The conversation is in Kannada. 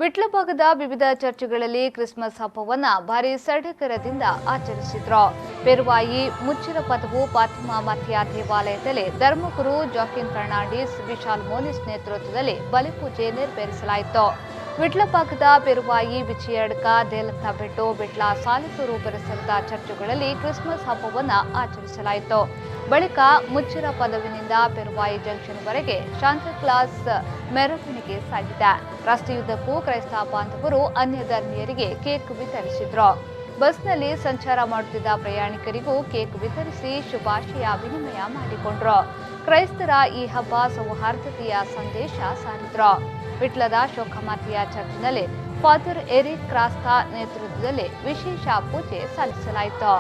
ವಿಟ್ಲ ಭಾಗದ ವಿವಿಧ ಚರ್ಚ್ಗಳಲ್ಲಿ ಕ್ರಿಸ್ಮಸ್ ಹಬ್ಬವನ್ನ ಭಾರಿ ಸಡಗರದಿಂದ ಆಚರಿಸಿದ್ರು. ಪೆರುವಾಯಿ ಮುಚ್ಚಿರ ಪದವು ಫಾತಿಮಾ ಮಥಿಯಾ ದೇವಾಲಯದಲ್ಲಿ ಧರ್ಮಗುರು ಜಾಕಿನ್ ಫರ್ನಾಂಡಿಸ್ ವಿಶಾಲ್ ಮೋನಿಸ್ ನೇತೃತ್ವದಲ್ಲಿ ಬಲಿಪೂಜೆ ನೆರವೇರಿಸಲಾಯಿತು. ವಿಟ್ಲ ಭಾಗದ ಪೆರುವಾಯಿ, ವಿಚಿಯಡ್ಕ, ದೇಲತ್ತಬೆಟ್ಟು, ಬಿಟ್ಲ, ಸಾಲಿತೂರು ಪರಿಸರದ ಚರ್ಚುಗಳಲ್ಲಿ ಕ್ರಿಸ್ಮಸ್ ಹಬ್ಬವನ್ನು ಆಚರಿಸಲಾಯಿತು. ಬಳಿಕ ಮುಚ್ಚಿರ ಪದವಿನಿಂದ ಪೆರುವಾಯಿ ಜಂಕ್ಷನ್ವರೆಗೆ ಶಾಂತಾಕ್ಲಾಸ್ ಮೆರವಣಿಗೆ ಸಾಗಿದೆ. ರಸ್ತೆಯುದ್ದಕ್ಕೂ ಕ್ರೈಸ್ತ ಬಾಂಧವರು ಅನ್ಯ ಧರ್ಮೀಯರಿಗೆ ಕೇಕ್ ವಿತರಿಸಿದ್ರು. ಬಸ್ನಲ್ಲಿ ಸಂಚಾರ ಮಾಡುತ್ತಿದ್ದ ಪ್ರಯಾಣಿಕರಿಗೂ ಕೇಕ್ ವಿತರಿಸಿ ಶುಭಾಶಯ ವಿನಿಮಯ ಮಾಡಿಕೊಂಡ್ರು. ಕ್ರೈಸ್ತರ ಈ ಹಬ್ಬ ಸೌಹಾರ್ದತೆಯ ಸಂದೇಶ ಸಾರಿದ್ರು. ವಿಟ್ಲದ ಶೋಕಮಾತೆಯ ಚರ್ಚ್ನಲ್ಲಿ ಫಾದರ್ ಎರಿಕ್ ಕ್ರಾಸ್ತಾ ನೇತೃತ್ವದಲ್ಲಿ ವಿಶೇಷ ಪೂಜೆ ಸಲ್ಲಿಸಲಾಯಿತು.